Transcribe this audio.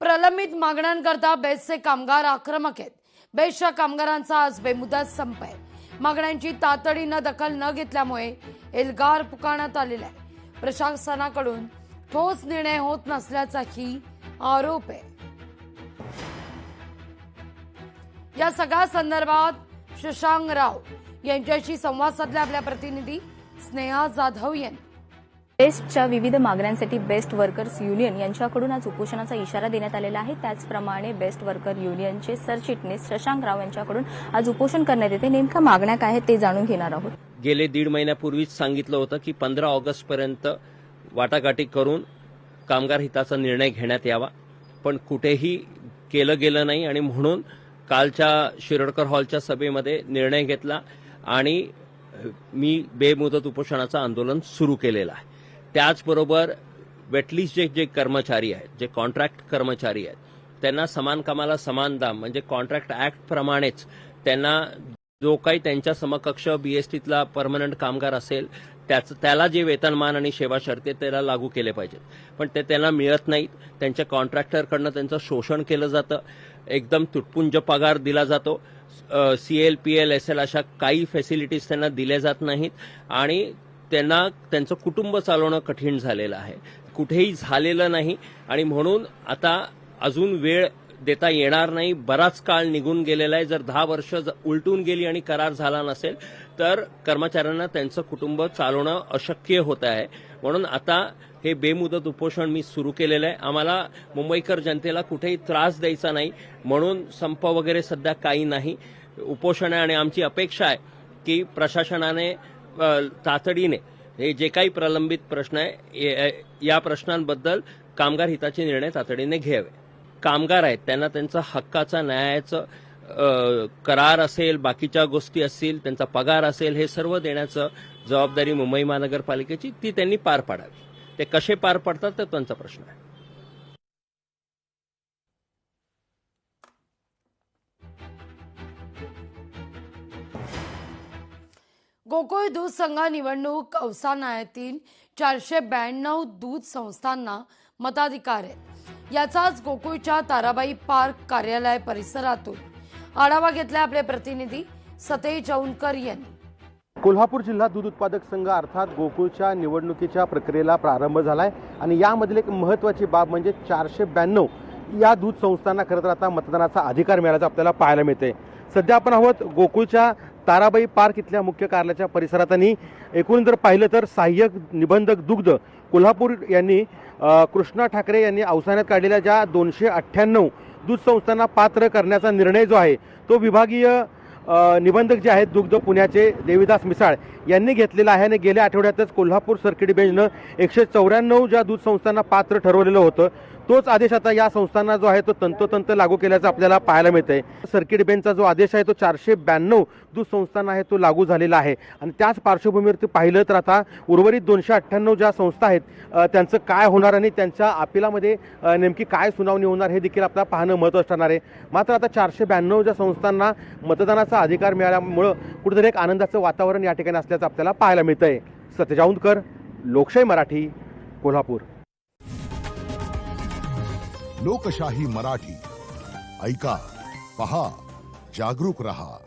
प्रलंबित मागण्यांकरता बेस्टचे कामगार आक्रमक आहेत। बेस्टच्या कामगारांचा आज बेमुदत संप आहे। मागण्यांची तातडीनं दखल न घेतल्यामुळे एल्गार पुकारण्यात आलेला आहे। प्रशासनाकडून ठोस निर्णय होत नसल्याचाही आरोप आहे। या सगळ्या संदर्भात शशांक राव यांच्याशी संवाद साधला आपल्या प्रतिनिधी स्नेहा जाधव यांनी। बेस्टच्या विविध मागण्यांसाठी बेस्ट वर्कर्स युनियन यांच्याकडून आज उपोषणाचा इशारा देण्यात आलेला आहे। त्याचप्रमाणे बेस्ट वर्कर युनियनचे सरचिटणीस शशांक राव यांच्याकडून आज उपोषण करण्यात येते। नेमक्या मागण्या काय आहेत ते जाणून घेणार आहोत। गेले 1.5 महिन्यापूर्वीच सांगितलं होतं की 15 ऑगस्टपर्यंत वाटाघाटी करून कामगार हिताचा निर्णय घेण्यात यावा, पण कुठेही केलं गेलं नाही आणि म्हणून कालच्या शिरोडकर हॉलच्या सभेमध्ये निर्णय घेतला आणि मी बेमुदत उपोषणाचं आंदोलन सुरू केलेलं आहे। त्याचबरोबर वेटलिस्टचे जे कर्मचारी आहेत, जे कॉन्ट्रॅक्ट कर्मचारी आहेत, त्यांना समान कामाला समान दाम म्हणजे कॉन्ट्रॅक्ट ऍक्ट प्रमाणेच त्यांना जो काही त्यांच्या समकक्ष बीएसटीतला परमनंट कामगार असेल त्याला जे वेतनमान आणि सेवा शर्ती त्याला लागू केले पाहिजेत, पण ते त्यांना मिळत नाहीत। त्यांच्या कॉन्ट्रॅक्टरकडनं त्यांचं शोषण केलं जातं, एकदम तुटपुंज पगार दिला जातो। सीएल पीएल एसएल अशा काही फॅसिलिटीज त्यांना दिल्या जात नाहीत आणि त्यांना त्यांचं कुटुंब चालवणं कठीण झालेलं आहे। कुठेही झालेलं नाही आणि म्हणून आता अजून वेळ देता येणार नाही। बराच काळ निघून गेलेला आहे। जर 10 वर्ष उलटून गेली आणि करार झाला नसेल तर कर्मचाऱ्यांना त्यांचं कुटुंब चालवणं अशक्य होत आहे। म्हणून आता हे बेमुदत उपोषण मी सुरू केलेलं आहे। आम्हाला मुंबईकर जनतेला कुठेही त्रास द्यायचा नाही म्हणून संप वगैरे सध्या काही नाही, उपोषण आहे। आणि आमची अपेक्षा आहे की प्रशासनाने तातडीने हे जे काही प्रलंबित प्रश्न आहे या प्रश्नांबद्दल कामगार हिताचे निर्णय तातडीने घ्यावे। कामगार आहेत त्यांना त्यांचा हक्काचा न्यायाचं करार असेल, बाकीच्या गोष्टी असतील, त्यांचा पगार असेल, हे सर्व देण्याचं जबाबदारी मुंबई महानगरपालिकेची ती त्यांनी पार पाडावी। ते कसे पार पडतात तर त्यांचा प्रश्न आहे। गोकुळ दूध संघ निवडणूक अवसानातील 492 दूध संस्थांना मताधिकार आहे। याचाच गोकुळच्या ताराबाई पार्क कार्यालय परिसरातून आढावा घेतला आपले प्रतिनिधी सतेज औंधकर यांनी। कोल्हापूर जिल्हा दूध उत्पादक संघ अर्थात गोकुळच्या निवडणुकीच्या प्रक्रियेला प्रारंभ झालाय आणि यामधील एक महत्त्वाची बाब म्हणजे 492 या दूध संस्थांना खरं तर आता मतदानाचा अधिकार मिळाल्याचं आपल्याला पाहायला मिळते। सध्या आपण आहोत गोकुळच्या ताराबाई पार्क इथल्या मुख्य कार्यालयाच्या परिसरात आणि एकूण जर पाहिलं तर सहाय्यक निबंधक दुग्ध कोल्हापूर यांनी कृष्णा ठाकरे यांनी अवसानात काढलेल्या ज्या 298 दूध संस्थांना पात्र करण्याचा निर्णय जो आहे तो विभागीय निबंधक जे आहेत दुग्ध पुण्याचे देवीदास मिसाळ यांनी घेतलेला आहे आणि गेल्या आठवड्यातच कोल्हापूर सर्किट बेंचनं 194 ज्या दूध संस्थांना पात्र ठरवलेलं होतं तोच आदेश आता या संस्थांना जो आहे तो तंतोतंत लागू केल्याचं आपल्याला पाहायला मिळतंय। सर्किट बेंचचा जो आदेश आहे तो 492 दूध संस्थांना आहे तो लागू झालेला आहे आणि त्याच पार्श्वभूमीवरती पाहिलं तर आता उर्वरित 298 ज्या संस्था आहेत त्यांचं काय होणार आणि त्यांच्या अपिलामध्ये नेमकी काय सुनावणी होणार हे देखील आपल्याला पाहणं महत्त्वाचं ठरणार आहे। मात्र आता 492 ज्या संस्थांना मतदानाचा अधिकार मिळाल्यामुळं कुठेतरी एक आनंदाचं वातावरण या ठिकाणी असल्याचं आपल्याला पाहायला मिळतंय। सतेज औंधकर, लोकशाही मराठी, कोल्हापूर। लोकशाही मराठी ऐका, पहा, जागरूक रहा।